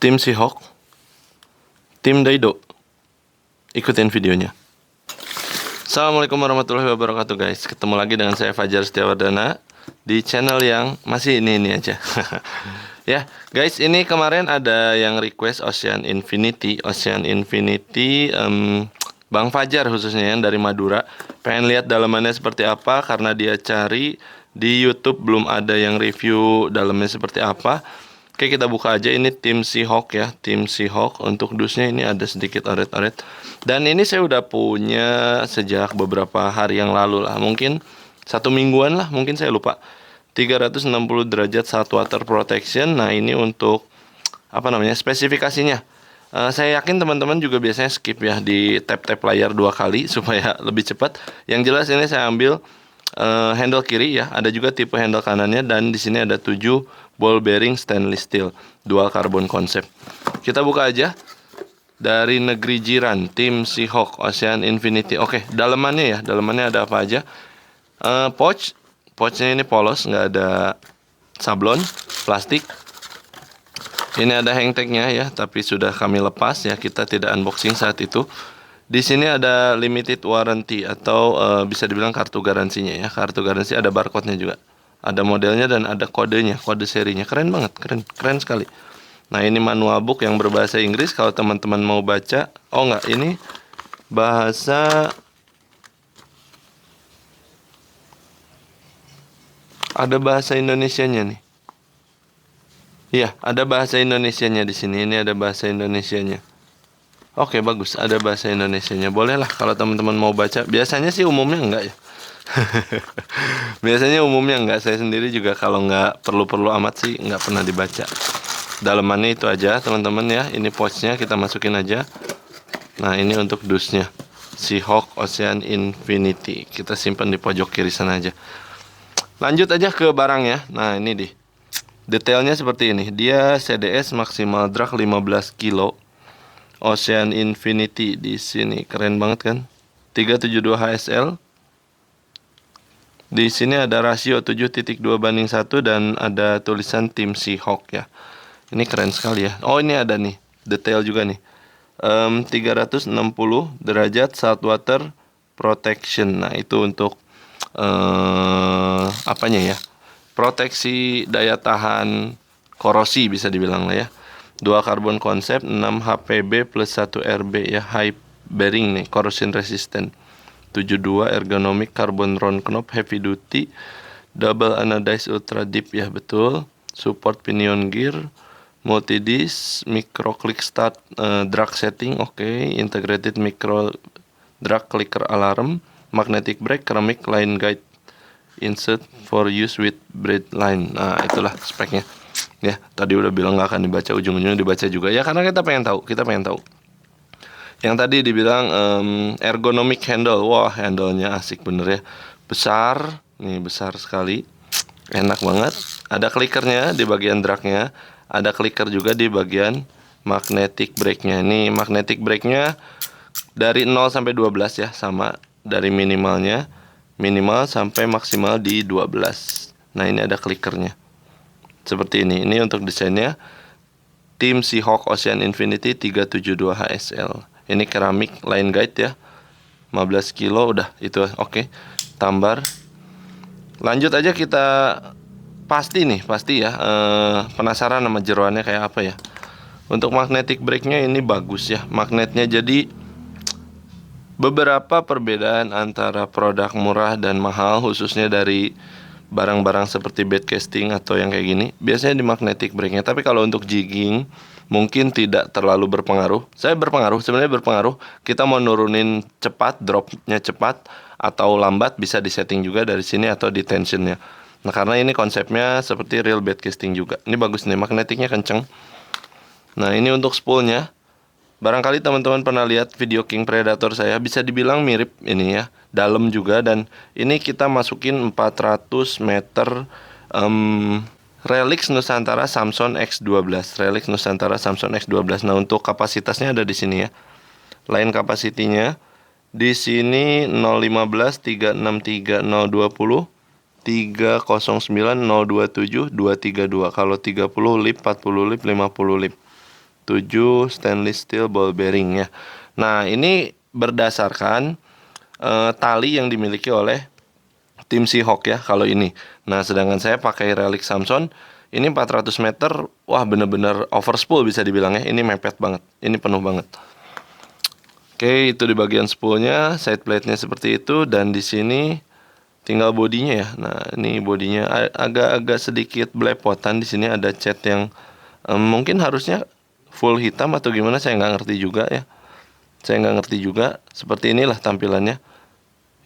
Tim Seahawk, tim Daido. Ikutin videonya. Assalamualaikum warahmatullahi wabarakatuh guys. Ketemu lagi dengan saya Fajar Setiawardana di channel yang masih ini aja. Ya guys, ini kemarin ada yang request Ocean Infinity Bang Fajar khususnya yang dari Madura. Pengen lihat dalamannya seperti apa karena dia cari di YouTube belum ada yang review dalamnya seperti apa. Oke, kita buka aja. Ini tim Seahawk ya, tim Seahawk. Untuk dusnya ini ada sedikit oret-oret. Dan ini saya udah punya sejak beberapa hari yang lalu lah. Mungkin 1 mingguan lah, mungkin saya lupa. 360 derajat salt water protection. Nah, ini untuk spesifikasinya. Saya yakin teman-teman juga biasanya skip ya di tap-tap layar 2 kali supaya lebih cepat. Yang jelas ini saya ambil handle kiri ya, ada juga tipe handle kanannya, dan di sini ada 7 ball bearing stainless steel dual carbon concept. Kita buka aja dari negeri jiran, tim Seahawk Ocean Infinity. Oke, dalamannya ya, dalamannya ada apa aja? Pouchnya ini polos, nggak ada sablon, plastik. Ini ada hang tagnya ya, tapi sudah kami lepas ya, kita tidak unboxing saat itu. Di sini ada limited warranty atau bisa dibilang kartu garansinya ya. Kartu garansi ada barcode-nya juga. Ada modelnya dan ada kodenya, kode serinya. Keren banget, keren sekali. Nah, ini manual book yang berbahasa Inggris kalau teman-teman mau baca. Oh enggak, ini bahasa ada bahasa Indonesianya nih. Iya, ada bahasa Indonesianya di sini. Ini ada bahasa Indonesianya. Oke, bagus. Ada bahasa Indonesianya. Boleh lah kalau teman-teman mau baca. Biasanya sih umumnya enggak ya. Biasanya umumnya enggak. Saya sendiri juga kalau enggak perlu-perlu amat sih enggak pernah dibaca. Dalamannya itu aja teman-teman ya. Ini pouchnya kita masukin aja. Nah, ini untuk dusnya. Seahawk Ocean Infinity. Kita simpan di pojok kiri sana aja. Lanjut aja ke barangnya. Nah, ini nih. Detailnya seperti ini. Dia CDS maksimal drag 15 kilo. Ocean Infinity di sini keren banget kan? 372 HSL. Di sini ada rasio 7.2/1 dan ada tulisan tim Seahawk ya. Ini keren sekali ya. Oh, ini ada nih detail juga nih. 360 derajat salt water protection. Nah, itu untuk apanya ya? Proteksi daya tahan korosi bisa dibilang lah ya. 2 carbon concept, 6 HPB plus 1 RB ya, high bearing nih, corrosion resistant. 72 ergonomic carbon round knob heavy duty, double anodized ultra deep ya, betul. Support pinion gear, multi disc, micro click start, drag setting, oke. Integrated micro drag clicker alarm, magnetic brake, ceramic line guide insert for use with braid line. Nah, itulah speknya. Ya, tadi udah bilang nggak akan dibaca, ujung-ujungnya dibaca juga. Ya, karena kita pengen tahu. Yang tadi dibilang ergonomic handle. Wah, handle-nya asik bener ya. Besar, nih besar sekali. Enak banget. Ada clickernya di bagian dragnya. Ada clicker juga di bagian magnetic brake-nya. Ini magnetic brake-nya dari 0 sampai 12 ya, sama dari minimal sampai maksimal di 12. Nah, ini ada clickernya. Seperti ini. Ini untuk desainnya tim Seahawk Ocean Infinity 372 HSL. Ini keramik line guide ya. 15 kilo udah itu oke. Tambar. Lanjut aja kita pasti ya. Penasaran sama jeroannya kayak apa ya. Untuk magnetic brake-nya ini bagus ya. Magnetnya, jadi beberapa perbedaan antara produk murah dan mahal, khususnya dari barang-barang seperti bed casting atau yang kayak gini, biasanya di magnetic brake-nya. Tapi kalau untuk jigging mungkin tidak terlalu berpengaruh. Sebenarnya berpengaruh. Kita mau nurunin cepat, dropnya cepat atau lambat, bisa disetting juga dari sini atau di tensionnya. Nah, karena ini konsepnya seperti real bed casting juga. Ini bagus nih, magnetiknya kenceng. Nah, ini untuk spoolnya. Barangkali teman-teman pernah lihat video King Predator saya, bisa dibilang mirip ini ya, dalam juga. Dan ini kita masukin 400 meter Relix Nusantara Samson X12. Relix Nusantara Samson X12. Nah, untuk kapasitasnya ada di sini ya. Line kapasitinya di sini 015 363 020 309 027 232. Kalau 30 lip, 40 lip, 50 lip. 7 stainless steel ball bearing ya. Nah, ini berdasarkan tali yang dimiliki oleh tim Seahawk ya kalau ini. Nah, sedangkan saya pakai Relic Samson, ini 400 meter, wah bener-bener overspool bisa dibilang ya. Ini mepet banget, ini penuh banget. Oke, itu di bagian spoolnya, side plate-nya seperti itu, dan di sini tinggal bodinya ya. Nah, ini bodinya agak-agak sedikit belepotan. Di sini ada cat yang mungkin harusnya full hitam atau gimana, saya nggak ngerti juga ya. Saya nggak ngerti juga. Seperti inilah tampilannya.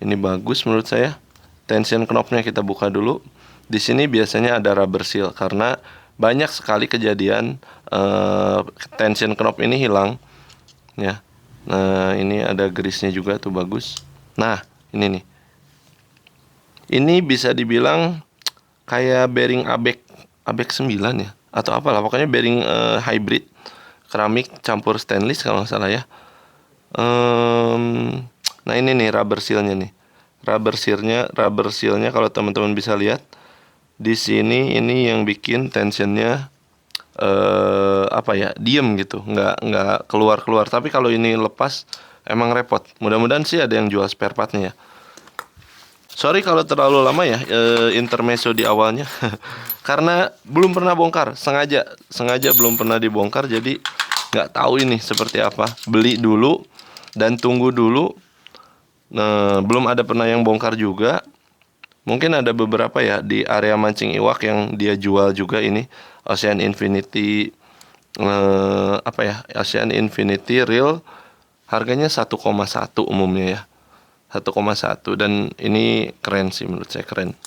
Ini bagus menurut saya. Tension knob-nya kita buka dulu. Di sini biasanya ada rubber seal karena banyak sekali kejadian tension knob ini hilang ya. Nah, ini ada grease-nya juga tuh bagus. Nah, ini nih. Ini bisa dibilang kayak bearing ABEK ABEK 9 ya atau apalah, pokoknya bearing hybrid keramik campur stainless kalau nggak salah ya. Nah, ini nih rubber seal-nya nih. Rubber seal-nya kalau teman-teman bisa lihat di sini, ini yang bikin tensionnya apa ya, diem gitu, nggak keluar. Tapi kalau ini lepas emang repot. Mudah-mudahan sih ada yang jual spare partnya ya. Sorry kalau terlalu lama ya intermezzo di awalnya. Karena belum pernah bongkar, sengaja belum pernah dibongkar, jadi nggak tahu ini seperti apa. Beli dulu dan tunggu dulu. Nah, belum ada pernah yang bongkar juga. Mungkin ada beberapa ya di area mancing iwak yang dia jual juga ini Ocean Infinity apa ya, Ocean Infinity Reel, harganya 1,1 umumnya ya. 1,1, dan ini keren sih, menurut saya keren.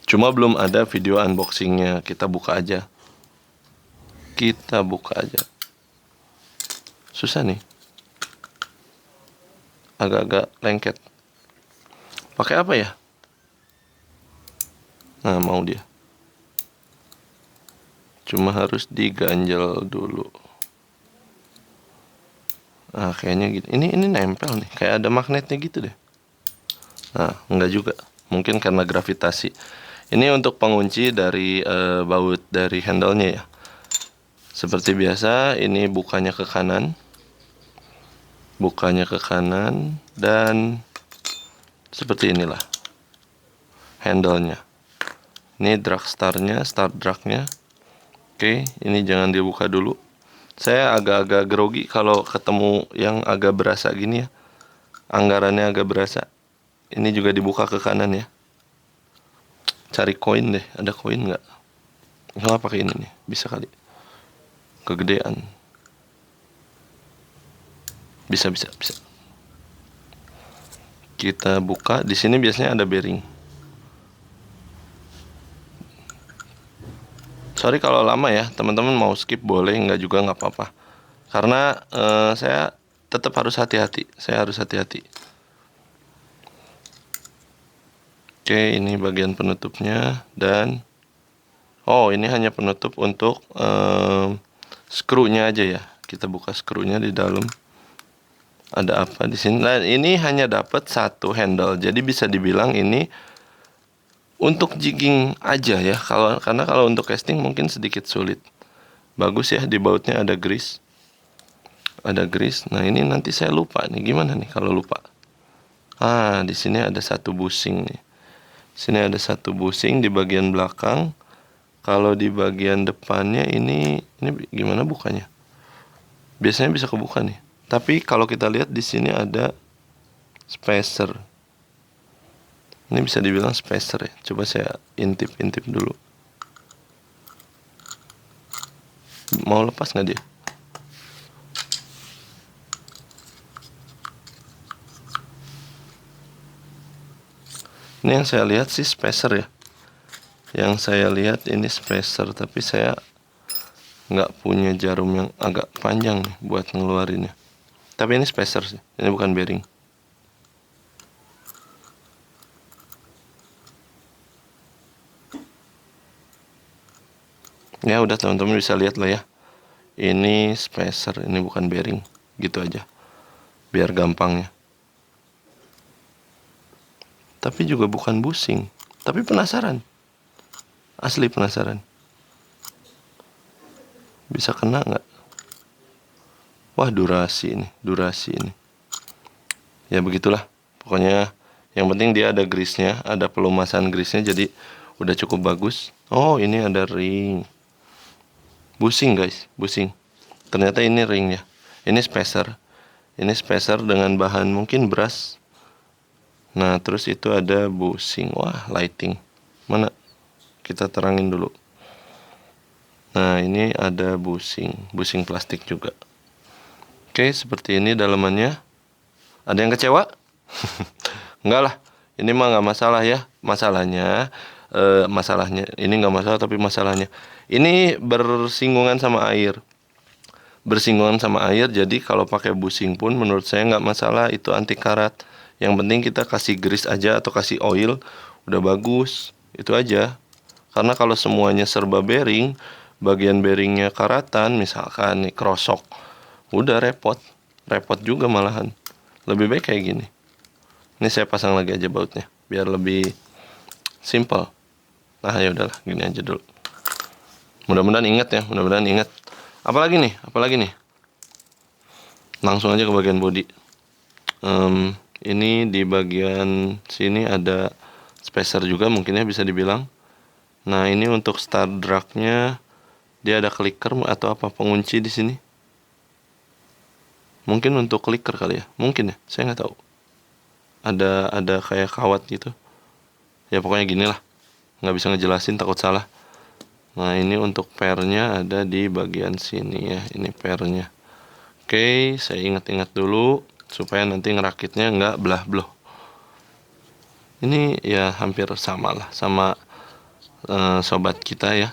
Cuma belum ada video unboxingnya. Kita buka aja. Susah nih, agak-agak lengket. Pakai apa ya? Nah, mau dia. Cuma harus diganjel dulu. Nah, kayaknya gitu. Ini nempel nih, kayak ada magnetnya gitu deh. Nah, enggak juga. Mungkin karena gravitasi. Ini untuk pengunci dari baut dari handle-nya ya. Seperti biasa, ini bukanya ke kanan. Dan seperti inilah handle-nya. Ini drag star-nya, start drag-nya. Oke, ini jangan dibuka dulu. Saya agak-agak grogi kalau ketemu yang agak berasa gini ya. Anggarannya agak berasa. Ini juga dibuka ke kanan ya. Cari koin deh, ada koin nggak? Nggak, pakai ini nih, bisa kali. Kegedean. Bisa. Kita buka, di sini biasanya ada bearing. Sorry kalau lama ya, teman-teman mau skip boleh, nggak juga nggak apa-apa. Karena saya tetap harus hati-hati. Oke, ini bagian penutupnya, dan oh, ini hanya penutup untuk skrunya aja ya. Kita buka skrunya di dalam. Ada apa di sini? Nah, ini hanya dapat satu handle. Jadi bisa dibilang ini untuk jigging aja ya. Karena kalau untuk casting mungkin sedikit sulit. Bagus ya, di bautnya ada grease. Nah, ini nanti saya lupa nih, gimana nih kalau lupa? Ah, di sini ada satu bushing nih. Sini ada satu bushing di bagian belakang. Kalau di bagian depannya ini gimana bukanya? Biasanya bisa kebuka nih. Tapi kalau kita lihat di sini ada spacer. Ini bisa dibilang spacer ya. Coba saya intip dulu. Mau lepas nggak dia? Ini yang saya lihat sih spacer ya. Yang saya lihat ini spacer, tapi saya nggak punya jarum yang agak panjang nih buat ngeluarinnya. Tapi ini spacer sih, ini bukan bearing. Ya udah, teman-teman bisa lihat lah ya. Ini spacer, ini bukan bearing. Gitu aja, biar gampangnya. Tapi juga bukan bushing. Tapi penasaran. Asli penasaran. Bisa kena nggak? Wah, durasi ini. Ya begitulah. Pokoknya yang penting dia ada grease-nya, ada pelumasan grease-nya, jadi udah cukup bagus. Oh, ini ada ring. Busing guys, busing. Ternyata ini ringnya. Ini spacer. Ini spacer dengan bahan mungkin brass. Nah, terus itu ada busing. Wah, lighting. Mana? Kita terangin dulu. Nah, ini ada busing plastik juga. Oke, seperti ini dalamannya. Ada yang kecewa? Enggak lah, ini mah nggak masalah ya. Masalahnya ini nggak masalah, tapi masalahnya ini bersinggungan sama air. Bersinggungan sama air, jadi kalau pakai busing pun menurut saya nggak masalah, itu anti karat. Yang penting kita kasih grease aja atau kasih oil, udah bagus. Itu aja. Karena kalau semuanya serba bearing, bagian bearingnya karatan, misalkan nih krosok, udah repot. Repot juga malahan. Lebih baik kayak gini. Ini saya pasang lagi aja bautnya biar lebih simple. Nah, ya udahlah, gini aja dulu. Mudah-mudahan ingat ya, mudah-mudahan ingat. Apalagi nih? Langsung aja ke bagian body. Ini di bagian sini ada spacer juga mungkin ya bisa dibilang. Nah, ini untuk start drag-nya dia ada clicker atau apa pengunci di sini. Mungkin untuk clicker kali ya. Mungkin ya, saya nggak tahu. Ada kayak kawat gitu. Ya pokoknya gini lah. Nggak bisa ngejelasin, takut salah. Nah, ini untuk pairnya ada di bagian sini ya. Ini pairnya. Oke, saya ingat-ingat dulu supaya nanti ngerakitnya nggak belah-belah. Ini ya hampir sama lah sama sobat kita ya.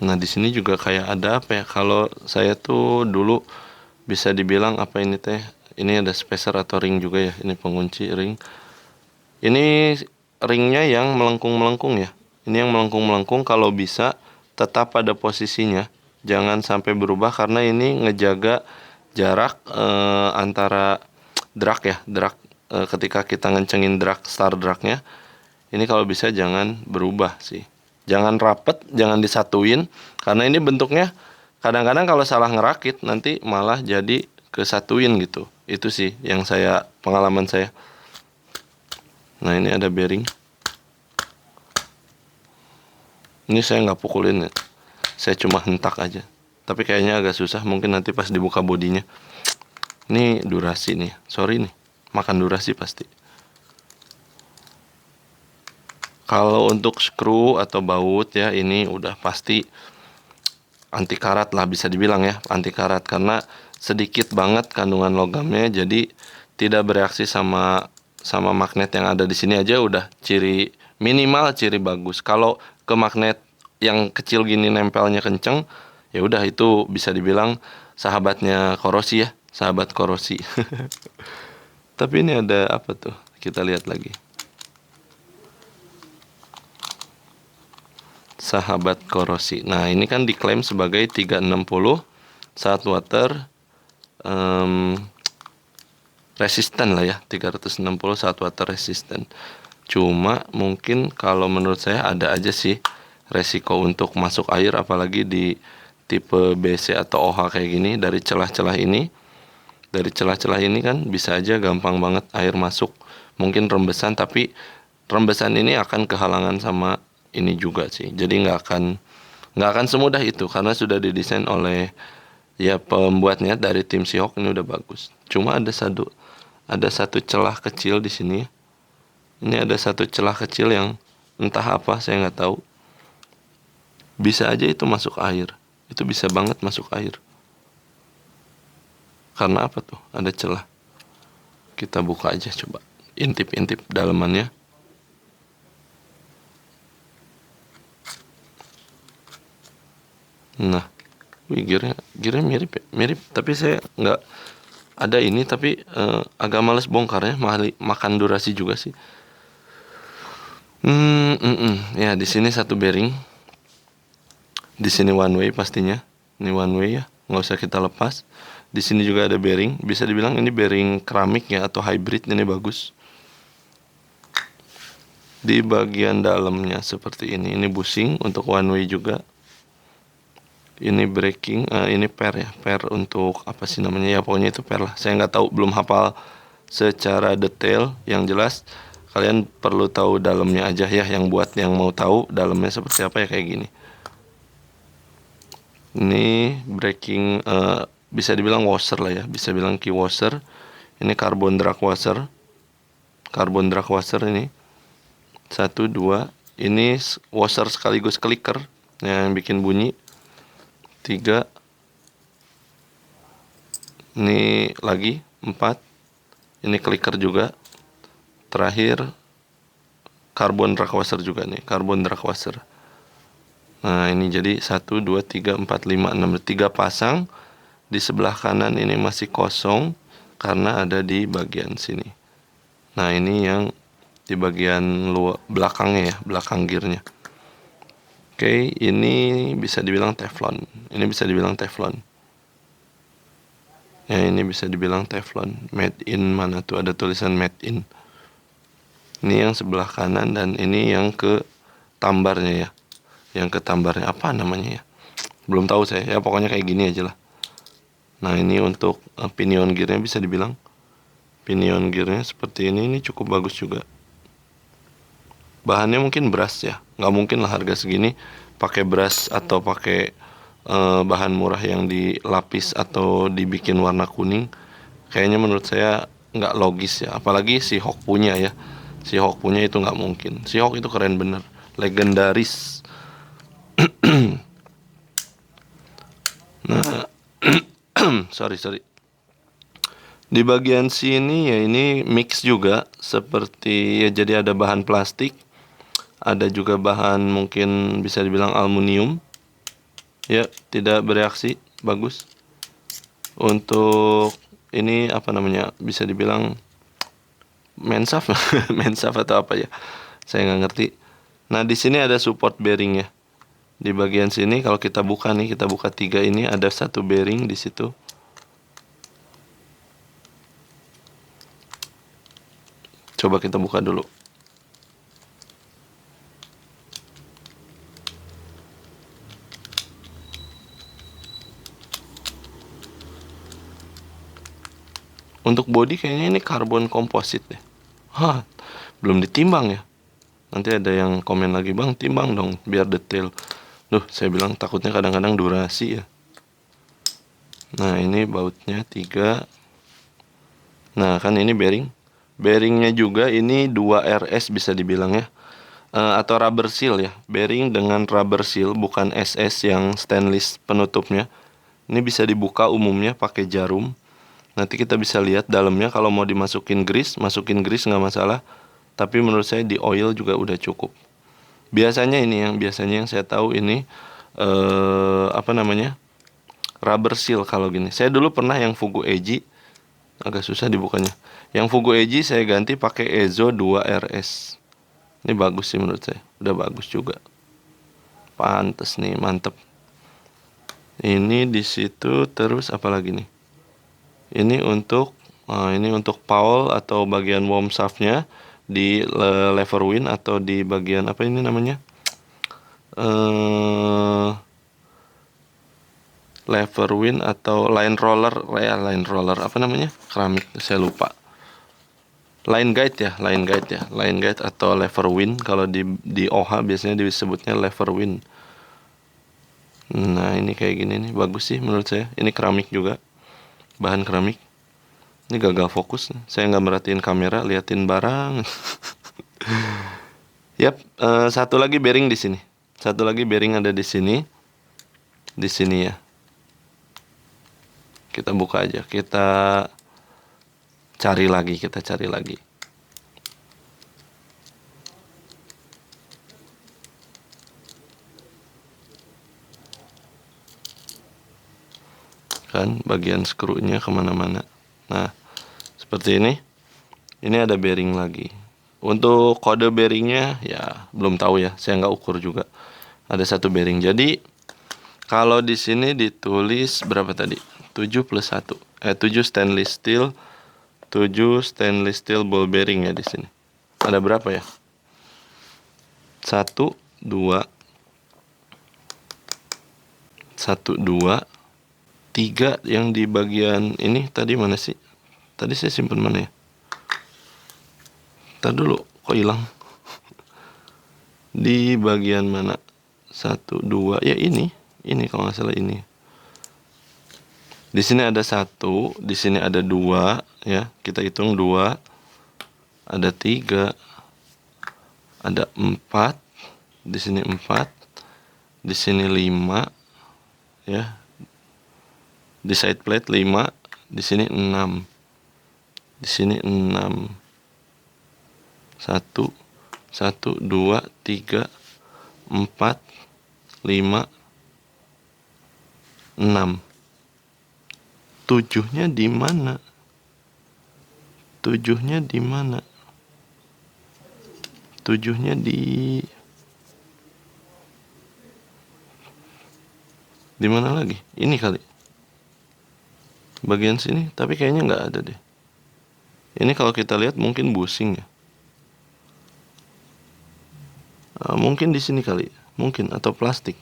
Nah, di sini juga kayak ada apa ya? Kalau saya tuh dulu bisa dibilang apa ini teh? Ini ada spacer atau ring juga ya. Ini pengunci ring. Ini ringnya yang melengkung-melengkung ya. Ini yang melengkung-melengkung, kalau bisa tetap pada posisinya. Jangan sampai berubah karena ini ngejaga jarak antara drag ya. Drag ketika kita ngencengin drag, start dragnya. Ini kalau bisa jangan berubah sih. Jangan rapet, jangan disatuin. Karena ini bentuknya kadang-kadang kalau salah ngerakit nanti malah jadi kesatuin gitu. Itu sih yang pengalaman saya. Nah, ini ada bearing. Ini saya nggak pukulin ya. Saya cuma hentak aja. Tapi kayaknya agak susah. Mungkin nanti pas dibuka bodinya. Ini durasi nih. Sorry nih. Makan durasi pasti. Kalau untuk screw atau baut ya, ini udah pasti anti karat lah bisa dibilang ya. Anti karat. Karena sedikit banget kandungan logamnya. Jadi tidak bereaksi sama magnet yang ada di sini aja udah minimal ciri bagus. Kalau ke magnet yang kecil gini nempelnya kenceng, ya udah itu bisa dibilang sahabatnya korosi ya, sahabat korosi. Tapi ini ada apa tuh? Kita lihat lagi. Sahabat korosi. Nah, ini kan diklaim sebagai 360 saat water resisten lah ya, 360 saat water resisten. Cuma mungkin kalau menurut saya ada aja sih resiko untuk masuk air, apalagi di tipe BC atau OH kayak gini. Dari celah-celah ini kan bisa aja gampang banget air masuk. Mungkin rembesan, tapi rembesan ini akan kehalangan sama ini juga sih. Jadi nggak akan semudah itu karena sudah didesain oleh ya pembuatnya dari tim Seahawk. Ini udah bagus. Cuma ada satu celah kecil di sini. Ini ada satu celah kecil yang entah apa, saya nggak tahu. Bisa aja itu masuk air. Itu bisa banget masuk air. Karena apa tuh? Ada celah. Kita buka aja coba. Intip-intip dalamannya. Nah, wih, gearnya mirip ya? Mirip, tapi saya nggak ada ini, tapi agak males bongkarnya, makan durasi juga sih. Ya, di sini satu bearing. Di sini one way pastinya. Ini one way ya, nggak usah kita lepas. Di sini juga ada bearing. Bisa dibilang ini bearing keramik ya atau hybrid, ini bagus. Di bagian dalamnya seperti ini. Ini bushing untuk one way juga. Ini braking, ini per ya, per untuk apa sih namanya ya, pokoknya itu per lah. Saya nggak tahu, belum hafal secara detail. Yang jelas kalian perlu tahu dalamnya aja ya. Yang buat yang mau tahu dalamnya seperti apa ya, kayak gini. Ini braking, bisa dibilang washer lah ya, bisa bilang key washer. Ini carbon drag washer, ini 1 2. Ini washer sekaligus clicker yang bikin bunyi. 3. Ini lagi 4. Ini clicker juga. Terakhir carbon drag washer juga nih, carbon drag washer. Nah, ini jadi 1 2 3 4 5 6, 3 pasang. Di sebelah kanan ini masih kosong karena ada di bagian sini. Nah, ini yang di bagian luar belakangnya ya, belakang gearnya. Oke, ini bisa dibilang teflon. Ini bisa dibilang teflon. Ya, ini bisa dibilang teflon. Made in mana tuh, ada tulisan made in. Ini yang sebelah kanan dan ini yang ke tambarnya ya. Yang ke tambarnya apa namanya ya? Belum tahu saya. Ya pokoknya kayak gini aja lah. Nah, ini untuk pinion gearnya bisa dibilang. Pinion gearnya seperti ini cukup bagus juga. Bahannya mungkin brass ya. Nggak mungkin lah harga segini pakai brass atau pakai bahan murah yang dilapis atau dibikin warna kuning. Kayaknya menurut saya nggak logis ya. Apalagi si Hawk punya ya. Si Hawk punya itu nggak mungkin. Si Hawk itu keren bener, legendaris. Nah, sorry. Di bagian sini ya ini mix juga, seperti ya, jadi ada bahan plastik, ada juga bahan mungkin bisa dibilang aluminium. Ya, tidak bereaksi, bagus. Untuk ini apa namanya? Bisa dibilang mensaf, mensaf atau apa ya? Saya nggak ngerti. Nah, di sini ada support bearing ya. Di bagian sini kalau kita buka nih, kita buka 3 ini, ada 1 bearing di situ. Coba kita buka dulu. Untuk body kayaknya ini karbon komposit deh. Hah, belum ditimbang ya. Nanti ada yang komen lagi, "Bang, timbang dong biar detail." Duh, saya bilang takutnya kadang-kadang durasi ya. Nah, ini bautnya 3. Nah, kan ini bearing. Bearingnya juga ini 2 RS bisa dibilang ya. Atau rubber seal ya. Bearing dengan rubber seal, bukan SS yang stainless penutupnya. Ini bisa dibuka umumnya pakai jarum. Nanti kita bisa lihat dalamnya, kalau mau dimasukin grease, masukin grease nggak masalah. Tapi menurut saya di oil juga udah cukup. Biasanya yang saya tahu ini apa namanya? Rubber seal kalau gini. Saya dulu pernah yang Fugu Eiji, agak susah dibukanya. Yang Fugu Eiji saya ganti pakai Ezo 2 RS. Ini bagus sih menurut saya. Udah bagus juga. Pantes nih, mantep. Ini di situ, terus apa lagi nih? Ini untuk Paul atau bagian worm shaftnya di lever wing atau di bagian apa ini namanya? Lever wing atau line roller apa namanya? Keramik, saya lupa. Line guide atau lever wing, kalau di OHA biasanya disebutnya lever wing. Nah, ini kayak gini nih, bagus sih menurut saya. Ini keramik juga, bahan keramik. Ini gagal fokus, saya nggak merhatiin kamera, liatin barang. Yap, satu lagi bearing di sini. Satu lagi bearing ada di sini. Di sini ya. Kita buka aja, kita cari lagi. Kan bagian skrunya kemana-mana. Nah, seperti ini. Ini ada bearing lagi. Untuk kode bearingnya ya belum tahu ya, saya nggak ukur juga. Ada 1 bearing. Jadi kalau di sini ditulis berapa tadi? 7 plus 1. 7 stainless steel ball bearing ya di sini. Ada berapa ya? 1, 2, 1, 2, 3 yang di bagian ini tadi mana sih? Tadi saya simpan mana ya? Ntar dulu, kok hilang? Di bagian mana? 1, 2, ya ini kalau nggak salah ini. Di sini ada 1, di sini ada 2, ya. Kita hitung 2, ada 3, ada 4, di sini 4, di sini 5, ya. Di side plate 5, di sini 6. Di sini 6. 1, 1, 2, 3, 4, 5, 6. 7-nya di mana? 7-nya di mana? 7-nya di mana lagi? Ini kali. Bagian sini, tapi kayaknya nggak ada deh. Ini kalau kita lihat mungkin busing ya. Mungkin di sini kali, mungkin, atau plastik.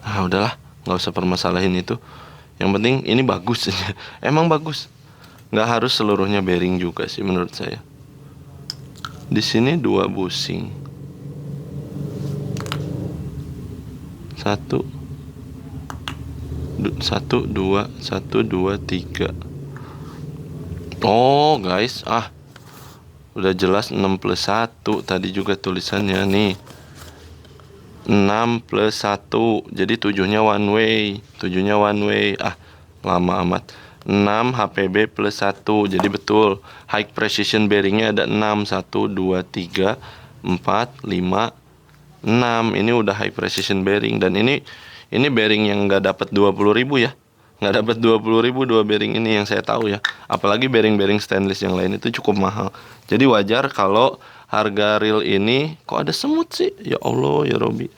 Udahlah, nggak usah permasalahin itu. Yang penting ini bagus aja. Emang bagus. Nggak harus seluruhnya bearing juga sih menurut saya. Di sini 2 busing. 1, 2, 1, 2, 3. Oh guys, udah jelas 6 plus 1. Tadi juga tulisannya nih 6 plus 1. Jadi 7-nya one way. 7-nya one way. Lama amat. 6 HPB plus 1. Jadi betul, high precision bearingnya ada 6. 1, 2, 3, 4, 5, 6. Ini udah high precision bearing. Dan ini bearing yang nggak dapat 20.000 ya. Nggak dapat 20.000 dua bearing ini yang saya tahu ya. Apalagi bearing-bearing stainless yang lain itu cukup mahal. Jadi wajar kalau harga real ini kok ada semut sih? Ya Allah ya Robi.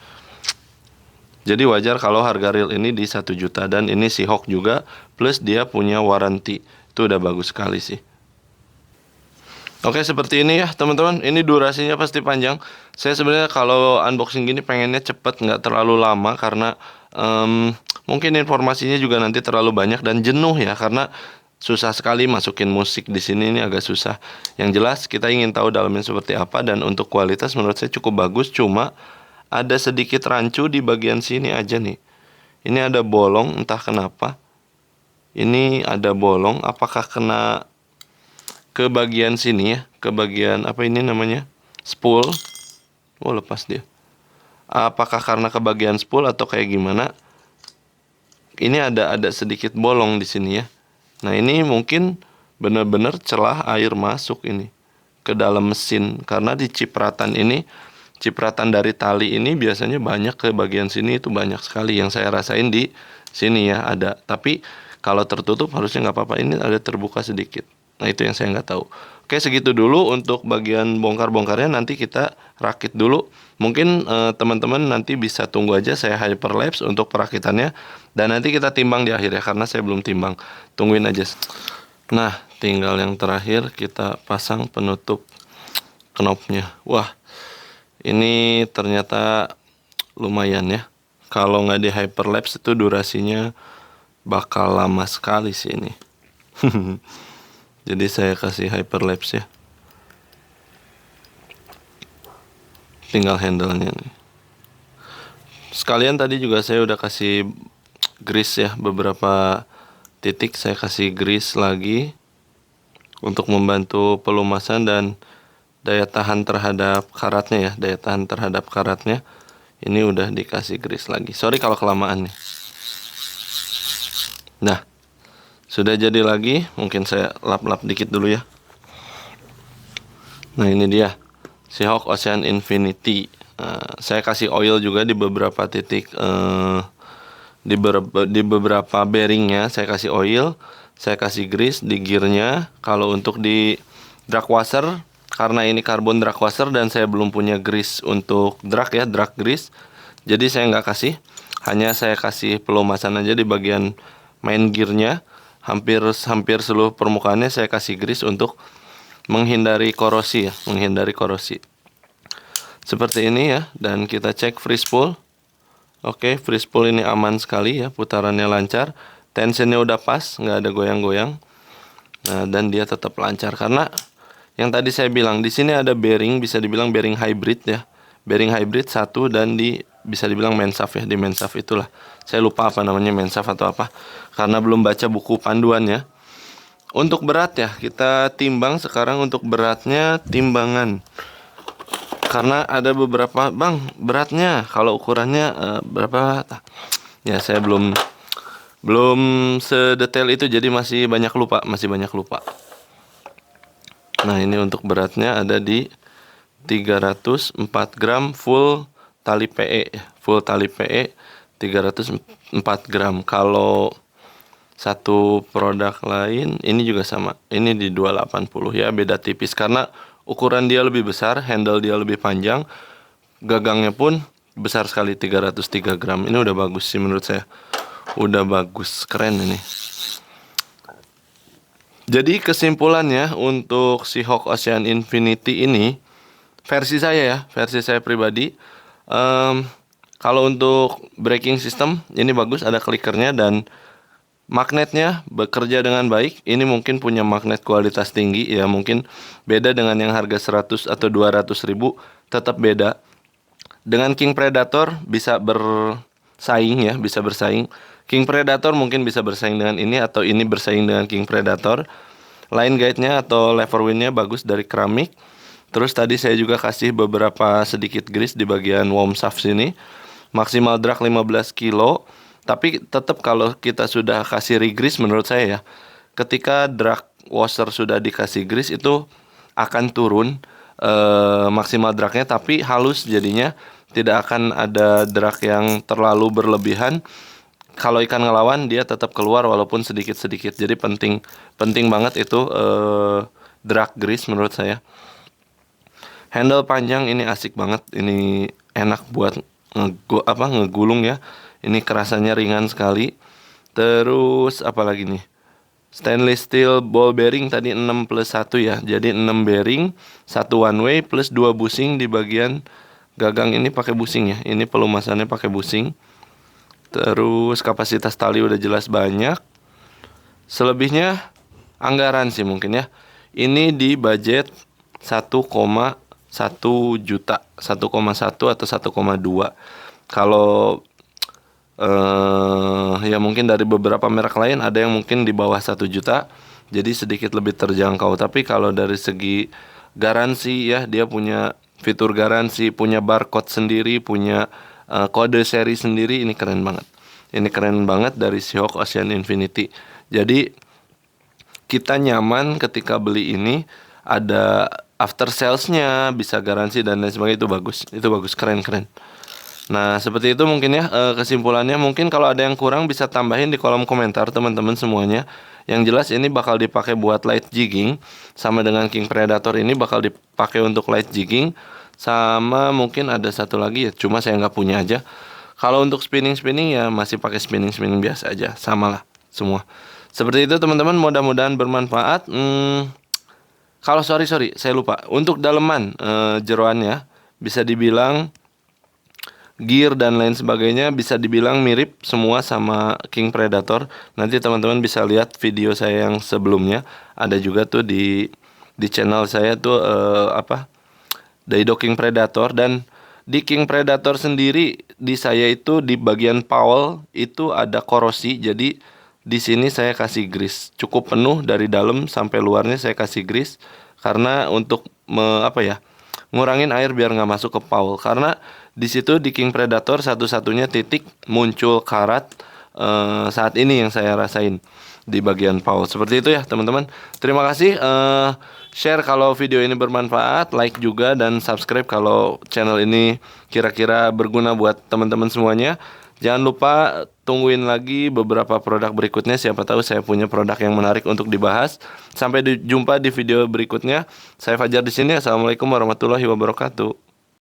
Jadi wajar kalau harga real ini di 1 juta. Dan ini Seahawk juga, plus dia punya warranty. Itu udah bagus sekali sih. Oke, seperti ini ya teman-teman. Ini durasinya pasti panjang. Saya sebenarnya kalau unboxing gini pengennya cepet, nggak terlalu lama. Karena mungkin informasinya juga nanti terlalu banyak dan jenuh ya. Karena susah sekali masukin musik di sini, ini agak susah. Yang jelas kita ingin tahu dalamnya seperti apa. Dan untuk kualitas menurut saya cukup bagus. Cuma ada sedikit rancu di bagian sini aja nih. Ini ada bolong, entah kenapa. Ini ada bolong, apakah kena ke bagian sini ya, ke bagian apa ini namanya, spool. Lepas dia. Apakah karena ke bagian spool atau kayak gimana? Ini ada sedikit bolong di sini ya. Nah ini mungkin benar-benar celah air masuk ini ke dalam mesin, karena di cipratan ini, cipratan dari tali ini biasanya banyak ke bagian sini, itu banyak sekali yang saya rasain di sini ya ada. Tapi kalau tertutup harusnya nggak apa-apa, ini ada terbuka sedikit. Nah itu yang saya nggak tahu. Oke, segitu dulu untuk bagian bongkar-bongkarnya. Nanti kita rakit dulu. Mungkin teman-teman nanti bisa tunggu aja saya hyperlapse untuk perakitannya. Dan nanti kita timbang di akhir ya, karena saya belum timbang. Tungguin aja. Nah, tinggal yang terakhir kita pasang penutup knopnya. Wah, ini ternyata lumayan ya. Kalau nggak di hyperlapse itu durasinya bakal lama sekali sih ini. Jadi saya kasih hyperlapse ya. Tinggal handle-nya nih. Sekalian tadi juga saya udah kasih grease ya, beberapa titik saya kasih grease lagi untuk membantu pelumasan dan daya tahan terhadap karatnya ya, daya tahan terhadap karatnya. Ini udah dikasih grease lagi. Sorry kalau kelamaan nih. Nah, sudah jadi lagi, mungkin saya lap-lap dikit dulu ya. Nah ini dia, Seahawk Ocean Infinity. Saya kasih oil juga di beberapa titik, di beberapa bearingnya saya kasih oil. Saya kasih grease di gearnya. Kalau untuk di drag washer, karena ini karbon drag washer dan saya belum punya grease untuk drag ya, drag grease. Jadi saya nggak kasih, hanya saya kasih pelumasan aja di bagian main gearnya. Hampir seluruh permukaannya saya kasih grease untuk menghindari korosi ya, menghindari korosi. seperti ini ya, dan kita cek free spool. Oke, free spool ini aman sekali ya, putarannya lancar, tensionnya udah pas, nggak ada goyang-goyang. Nah, dan dia tetap lancar karena yang tadi saya bilang di sini ada bearing, bisa dibilang bearing hybrid ya, bearing hybrid satu, dan bisa dibilang mensaf ya, di mensaf itulah. Saya lupa apa namanya, mensaf atau apa, karena belum baca buku panduannya. Untuk berat ya, kita timbang sekarang. Untuk beratnya timbangan. Karena ada beberapa, bang, beratnya kalau ukurannya berapa? Ya saya belum sedetail itu, jadi masih banyak lupa. Nah, ini untuk beratnya ada di 304 gram full tali PE, 304 gram. Kalau satu produk lain ini juga sama, ini di 280 ya, beda tipis karena ukuran dia lebih besar, handle dia lebih panjang, gagangnya pun besar sekali, 303 gram. Ini udah bagus sih menurut saya, udah bagus, keren ini. Jadi kesimpulannya untuk si Hawk Ocean Infinity ini, versi saya pribadi, kalau untuk braking system ini bagus, ada clickernya, dan magnetnya bekerja dengan baik. Ini mungkin punya magnet kualitas tinggi ya, mungkin beda dengan yang harga 100 atau 200 ribu, tetap beda. Dengan King Predator bisa bersaing ya, bisa bersaing. King Predator mungkin bisa bersaing dengan ini, atau ini bersaing dengan King Predator. Line guide-nya atau lever wheel-nya bagus dari keramik. Terus tadi saya juga kasih beberapa sedikit grease di bagian worm shaft sini. Maksimal drag 15 kilo. Tapi tetap kalau kita sudah kasih re-grease, menurut saya ya, ketika drag washer sudah dikasih grease itu akan turun maksimal dragnya, tapi halus jadinya, tidak akan ada drag yang terlalu berlebihan. Kalau ikan ngelawan dia tetap keluar walaupun sedikit-sedikit. Jadi penting banget itu drag grease menurut saya. Handle panjang ini asik banget, ini enak buat ngegulung ya. Ini kerasannya ringan sekali. Terus apa lagi nih? Stainless steel ball bearing tadi 6 plus 1 ya. Jadi 6 bearing, 1 one way plus 2 bushing di bagian gagang ini pakai bushing ya. Ini pelumasannya pakai bushing. Terus kapasitas tali udah jelas banyak. Selebihnya anggaran sih mungkin ya. Ini di budget 1,1 juta, 1,1 atau 1,2. Kalau ya mungkin dari beberapa merek lain ada yang mungkin di bawah 1 juta, jadi sedikit lebih terjangkau. Tapi kalau dari segi garansi ya, dia punya fitur garansi, punya barcode sendiri, punya kode seri sendiri. Ini keren banget. Ini keren banget dari si Hawk Ocean Infinity. Jadi kita nyaman ketika beli ini, ada after salesnya, bisa garansi dan lain sebagainya. Itu bagus, keren. Nah, seperti itu mungkin ya kesimpulannya. Mungkin kalau ada yang kurang bisa tambahin di kolom komentar teman-teman semuanya. Yang jelas ini bakal dipakai buat light jigging, sama dengan King Predator ini bakal dipakai untuk light jigging. Sama mungkin ada satu lagi ya, cuma saya nggak punya aja. Kalau untuk spinning ya masih pakai spinning biasa aja, samalah semua. Seperti itu teman-teman, mudah-mudahan bermanfaat. Kalau sorry saya lupa. Untuk daleman jeroannya bisa dibilang gear dan lain sebagainya bisa dibilang mirip semua sama King Predator. Nanti teman-teman bisa lihat video saya yang sebelumnya. Ada juga tuh di channel saya tuh Daido King Predator. Dan di King Predator sendiri, di saya itu di bagian powell itu ada korosi. Jadi di sini saya kasih grease cukup penuh dari dalam sampai luarnya, saya kasih grease karena untuk ngurangin air biar nggak masuk ke powell. Karena di situ di King Predator satu-satunya titik muncul karat saat ini yang saya rasain di bagian powell. Seperti itu ya teman-teman. Terima kasih. Share kalau video ini bermanfaat, like juga, dan subscribe kalau channel ini kira-kira berguna buat teman-teman semuanya. Jangan lupa tungguin lagi beberapa produk berikutnya. Siapa tahu saya punya produk yang menarik untuk dibahas. Sampai jumpa di video berikutnya. Saya Fajar di sini. Assalamualaikum warahmatullahi wabarakatuh.